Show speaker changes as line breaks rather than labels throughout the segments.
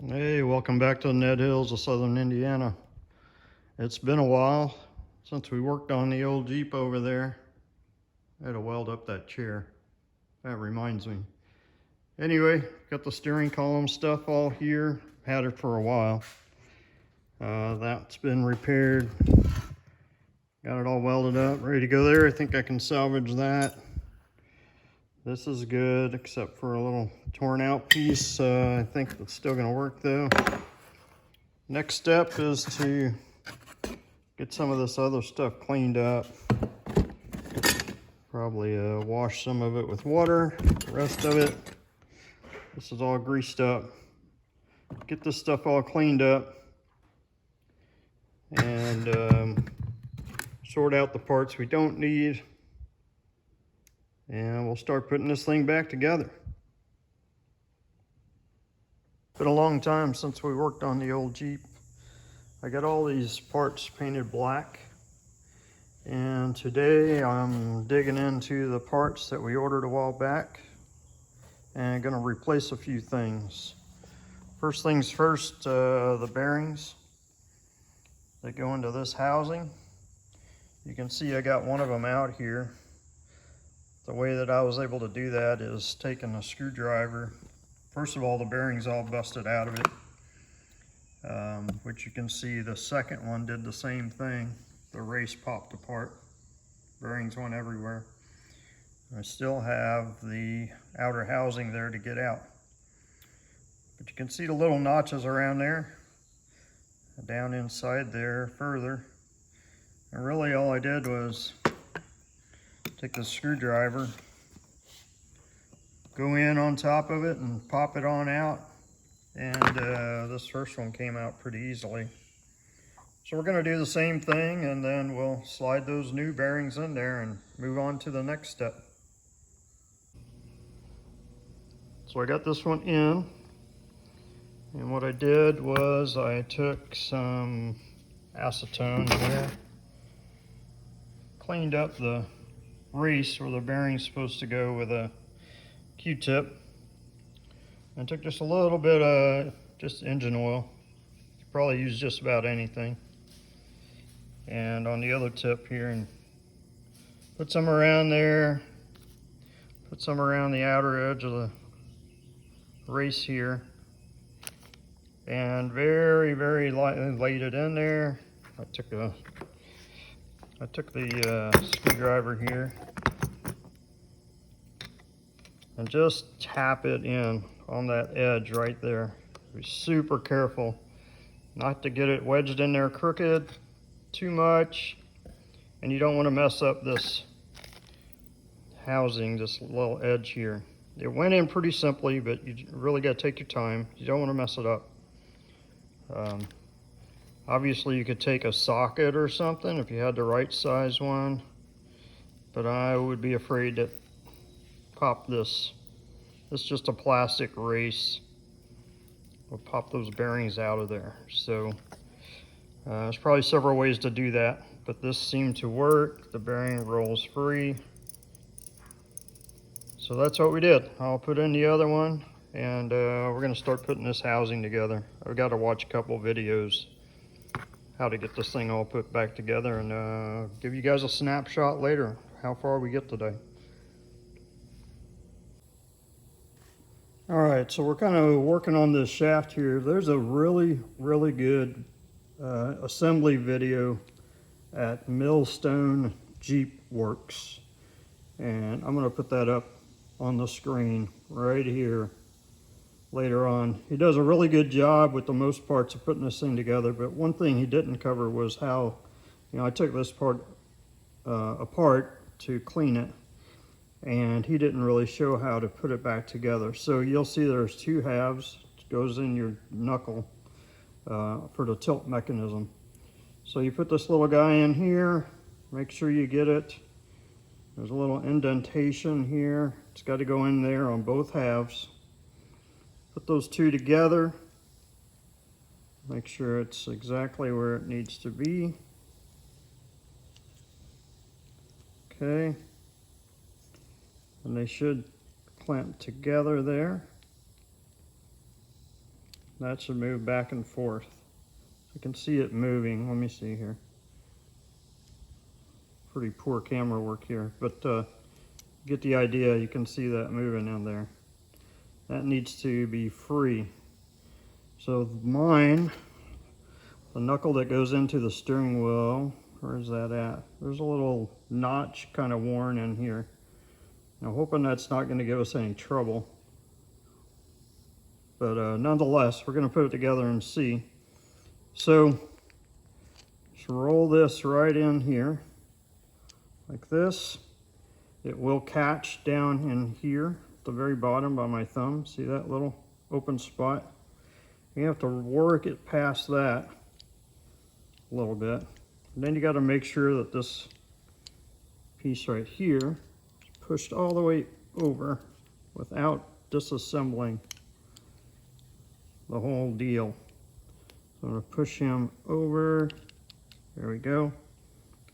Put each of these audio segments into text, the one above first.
Hey, welcome back to the Ned Hills of Southern Indiana. It's been a while since we worked on the old Jeep over there. I had to weld up that chair. That reminds me. Anyway, got the steering column stuff all here. Had it for a while. That's been repaired. Got it all welded up, ready to go there. I think I can salvage that. This is good, except for a little torn out piece. I think it's still gonna work though. Next step is to get some of this other stuff cleaned up. Probably wash some of it with water, the rest of it. This is all greased up. Get this stuff all cleaned up and sort out the parts we don't need. And we'll start putting this thing back together. Been a long time since we worked on the old Jeep. I got all these parts painted black, and today I'm digging into the parts that we ordered a while back and gonna replace a few things. First things first, the bearings that go into this housing. You can see I got one of them out here. The way that I was able to do that is taking a screwdriver. First of all, the bearing's all busted out of it, which you can see the second one did the same thing. The race popped apart. Bearings went everywhere. I still have the outer housing there to get out. But you can see the little notches around there, down inside there further. And really all I did was take the screwdriver, go in on top of it and pop it on out. And this first one came out pretty easily. So we're gonna do the same thing, and then we'll slide those new bearings in there and move on to the next step. So I got this one in, and what I did was I took some acetone here, cleaned up the race where the bearing's supposed to go with a Q-tip, and took just a little bit of just engine oil. You could probably use just about anything. And on the other tip here, and put some around there, put some around the outer edge of the race here, and very, very lightly laid it in there. I took the screwdriver here and just tap it in on that edge right there. Be super careful not to get it wedged in there crooked too much, and you don't want to mess up this housing, this little edge here. It went in pretty simply, but you really got to take your time. You don't want to mess it up. Obviously you could take a socket or something if you had the right size one, but I would be afraid to pop this. It's just a plastic race. We'll pop those bearings out of there. So there's probably several ways to do that, but this seemed to work. The bearing rolls free. So that's what we did. I'll put in the other one, and we're gonna start putting this housing together. I've got to watch a couple videos how to get this thing all put back together, and give you guys a snapshot later how far we get today. All right, so we're kind of working on this shaft here. There's a really, really good assembly video at Millstone Jeep Works, and I'm going to put that up on the screen right here later on. He does a really good job with the most parts of putting this thing together, but one thing he didn't cover was how, I took this part apart to clean it, and he didn't really show how to put it back together. So you'll see there's two halves. It goes in your knuckle for the tilt mechanism. So you put this little guy in here, make sure you get it. There's a little indentation here. It's got to go in there on both halves. Put those two together. Make sure it's exactly where it needs to be. Okay. And they should clamp together there. That should move back and forth. You can see it moving. Let me see here. Pretty poor camera work here, but get the idea. You can see that moving in there. That needs to be free. So mine, the knuckle that goes into the steering wheel, where is that at? There's a little notch kind of worn in here. Now, hoping that's not going to give us any trouble. But nonetheless, we're going to put it together and see. So, just roll this right in here, like this. It will catch down in here at the very bottom by my thumb. See that little open spot? You have to work it past that a little bit. And then you got to make sure that this piece right here is pushed all the way over without disassembling the whole deal. So I'm going to push him over. There we go.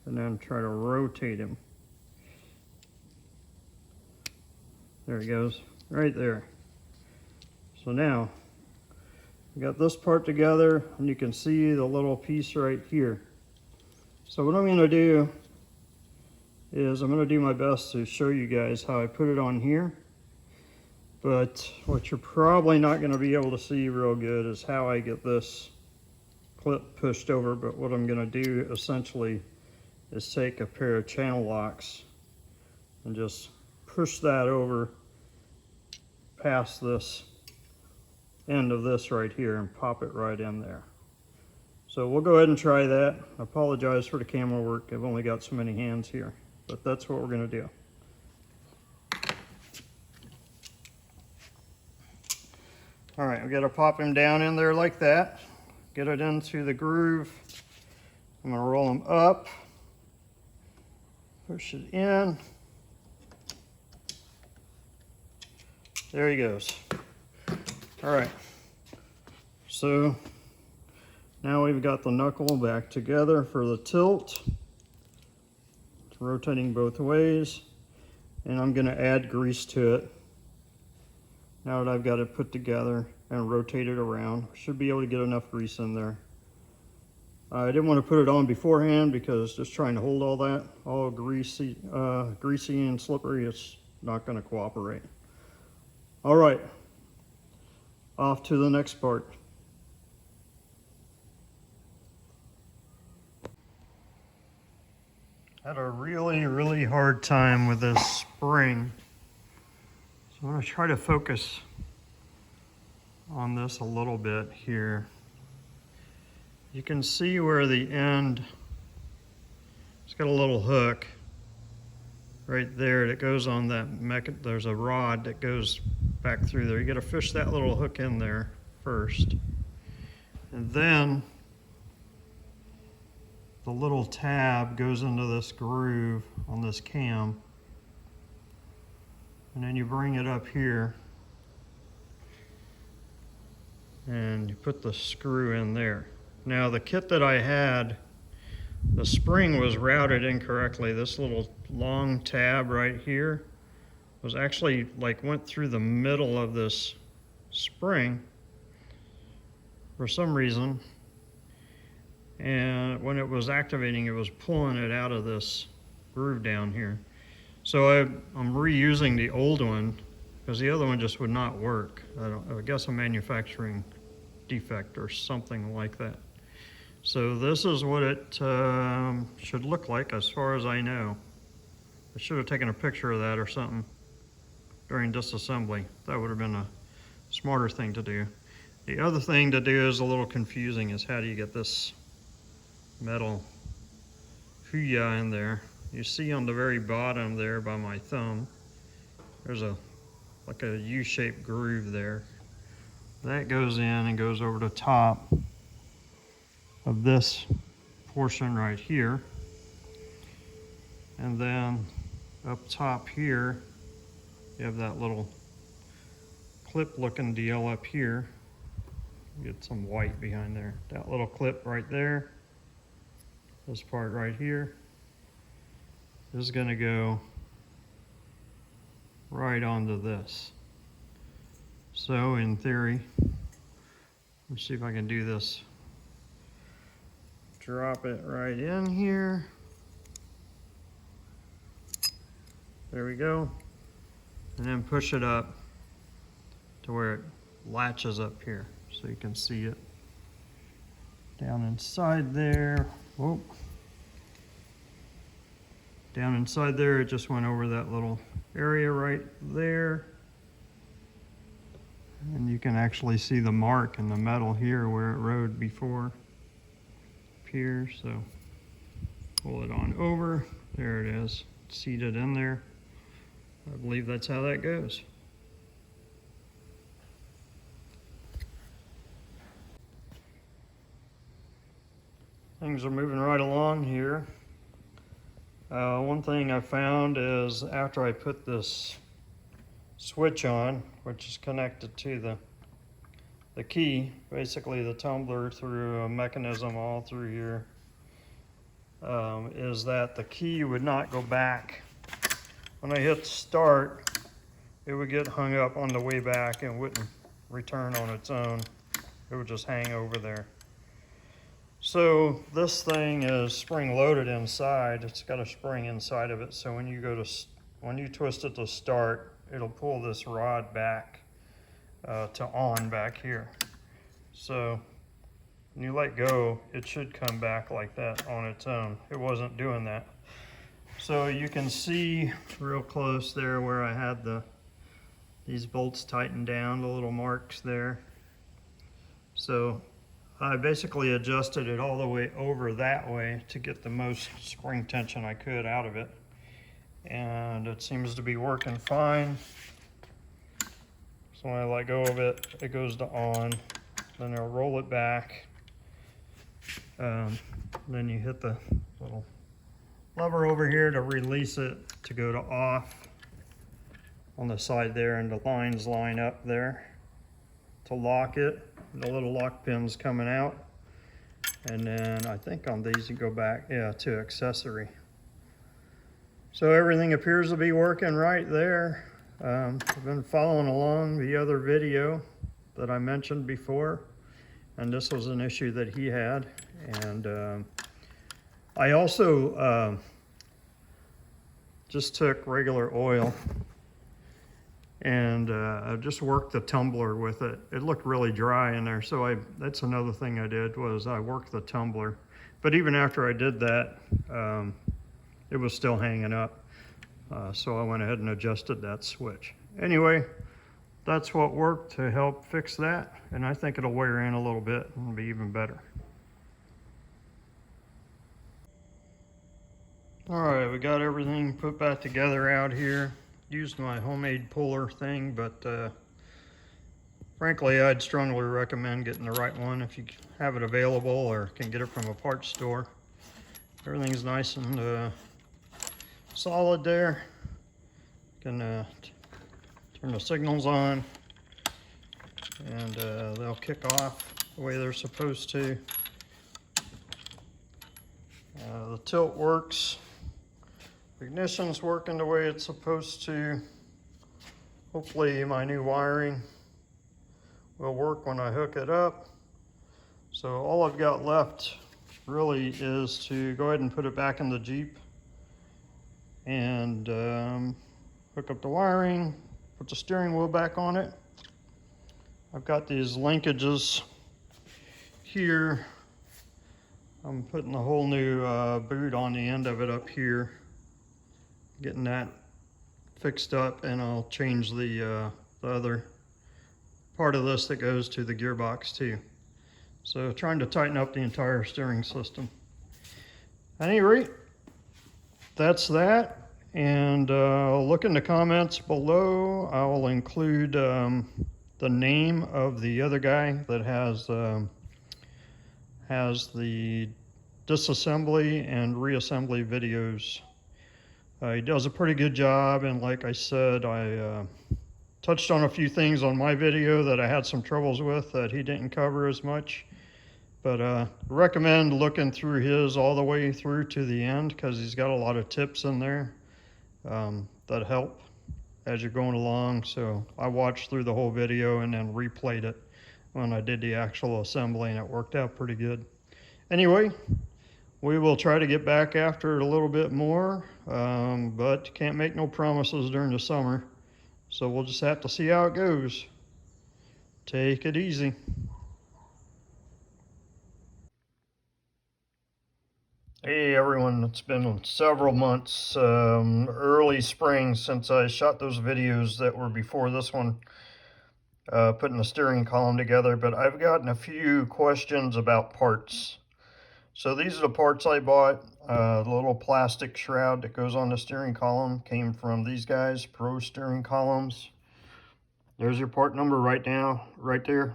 And then try to rotate him. There he goes, right there. So now, we got this part together, and you can see the little piece right here. So what I'm going to do is I'm going to do my best to show you guys how I put it on here. But what you're probably not going to be able to see real good is how I get this clip pushed over. But what I'm going to do essentially is take a pair of channel locks and just push that over past this end of this right here and pop it right in there. So we'll go ahead and try that. I apologize for the camera work. I've only got so many hands here, but that's what we're going to do. All right, we got to pop him down in there like that. Get it into the groove. I'm going to roll him up, push it in. There he goes. All right, so now we've got the knuckle back together for the tilt. It's rotating both ways, and I'm going to add grease to it. Now that I've got it put together and rotated around, should be able to get enough grease in there. I didn't want to put it on beforehand because just trying to hold all that, all greasy and slippery, it's not going to cooperate. All right, off to the next part. Had a really hard time with this spring. So I'm going to try to focus on this a little bit here. You can see where the end, it's got a little hook right there that goes on that there's a rod that goes back through there. You got to fish that little hook in there first. And then the little tab goes into this groove on this cam. And then you bring it up here and you put the screw in there. Now the kit that I had, the spring was routed incorrectly. This little long tab right here was actually went through the middle of this spring for some reason. And when it was activating, it was pulling it out of this groove down here. So I'm reusing the old one because the other one just would not work. I guess a manufacturing defect or something like that. So this is what it should look like as far as I know. I should have taken a picture of that or something during disassembly. That would have been a smarter thing to do. The other thing to do is a little confusing is how do you get this metal huya in there. You see on the very bottom there by my thumb, there's like a U-shaped groove there. That goes in and goes over the top of this portion right here. And then up top here, you have that little clip looking deal up here. Get some white behind there. That little clip right there. This part right here is going to go right onto this. So in theory, Let me see if I can do this. Drop it right in here. There we go. And then push it up to where it latches up here so you can see it. Down inside there. Whoop. Down inside there, it just went over that little area right there. And you can actually see the mark in the metal here where it rode before. Up here, so pull it on over. There it is, seated in there. I believe that's how that goes. Things are moving right along here. One thing I found is after I put this switch on, which is connected to the key, basically the tumbler through a mechanism all through here, is that the key would not go back. When I hit start, it would get hung up on the way back and wouldn't return on its own. It would just hang over there. So this thing is spring loaded inside. It's got a spring inside of it. So when you twist it to start, it'll pull this rod back to on back here. So when you let go, it should come back like that on its own. It wasn't doing that. So you can see real close there where I had these bolts tightened down, the little marks there. So I basically adjusted it all the way over that way to get the most spring tension I could out of it. And it seems to be working fine. So when I let go of it, it goes to on. Then I'll roll it back. Then you hit the little lever over here to release it to go to off on the side there, and the lines line up there to lock it. The little lock pin's coming out. And then I think on these you go back, yeah, to accessory. So everything appears to be working right there. I've been following along the other video that I mentioned before, and this was an issue that he had. And I also just took regular oil and I just worked the tumbler with it. It looked really dry in there, so that's another thing I did, was I worked the tumbler. But even after I did that, it was still hanging up. So I went ahead and adjusted that switch. Anyway, that's what worked to help fix that, and I think it'll wear in a little bit and be even better. All right, we got everything put back together out here. Used my homemade puller thing, but frankly, I'd strongly recommend getting the right one if you have it available or can get it from a parts store. Everything's nice and solid there. Can turn the signals on, and they'll kick off the way they're supposed to. The tilt works. The ignition's working the way it's supposed to. Hopefully my new wiring will work when I hook it up. So all I've got left really is to go ahead and put it back in the Jeep and hook up the wiring, put the steering wheel back on it. I've got these linkages here. I'm putting a whole new boot on the end of it up here, getting that fixed up, and I'll change the other part of this that goes to the gearbox too. So trying to tighten up the entire steering system. At any rate, that's that. And look in the comments below. I will include the name of the other guy that has the disassembly and reassembly videos. He does a pretty good job, and like I said, I touched on a few things on my video that I had some troubles with that he didn't cover as much. But recommend looking through his all the way through to the end, because he's got a lot of tips in there that help as you're going along. So I watched through the whole video and then replayed it when I did the actual assembly, and it worked out pretty good. Anyway, we will try to get back after it a little bit more, but can't make no promises during the summer. So we'll just have to see how it goes. Take it easy. Hey everyone, it's been several months, early spring since I shot those videos that were before this one, putting the steering column together, but I've gotten a few questions about parts. So these are the parts I bought. The little plastic shroud that goes on the steering column came from these guys, Pro Steering Columns. There's your part number right there.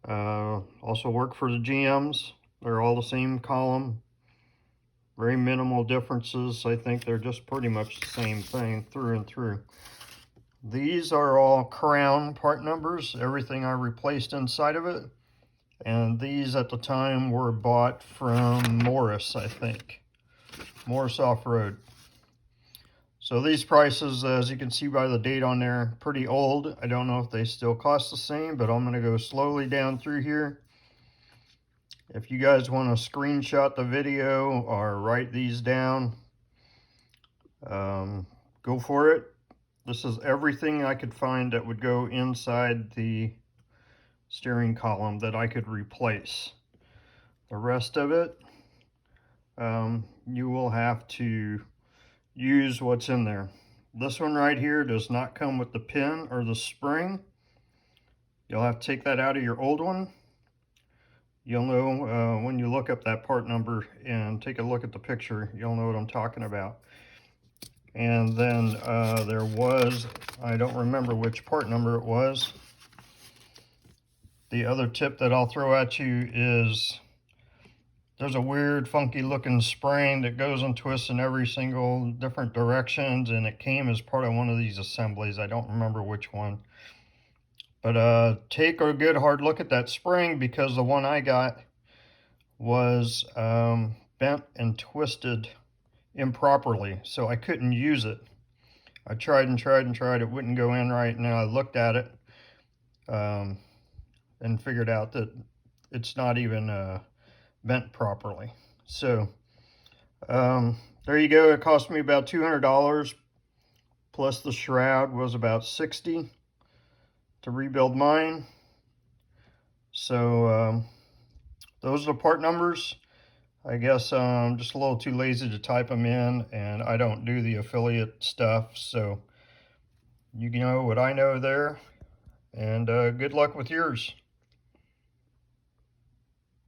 Also work for the GMs. They're all the same column. Very minimal differences. I think they're just pretty much the same thing through and through. These are all Crown part numbers, everything I replaced inside of it. And these at the time were bought from Morris, I think. Morris Off-Road. So these prices, as you can see by the date on there, pretty old. I don't know if they still cost the same, but I'm going to go slowly down through here. If you guys want to screenshot the video or write these down, go for it. This is everything I could find that would go inside the steering column that I could replace. The rest of it, you will have to use what's in there. This one right here does not come with the pin or the spring. You'll have to take that out of your old one. You'll know when you look up that part number and take a look at the picture, you'll know what I'm talking about. And then there was, I don't remember which part number it was. The other tip that I'll throw at you is there's a weird funky looking spring that goes and twists in every single different directions, and it came as part of one of these assemblies. I don't remember which one. But take a good hard look at that spring, because the one I got was bent and twisted improperly, so I couldn't use it. I tried and tried and tried. It wouldn't go in right, and then I looked at it and figured out that it's not even bent properly. So there you go. It cost me about $200, plus the shroud was about $60 to rebuild mine. So those are the part numbers. I guess I'm just a little too lazy to type them in, and I don't do the affiliate stuff, so you know what I know there, and good luck with yours.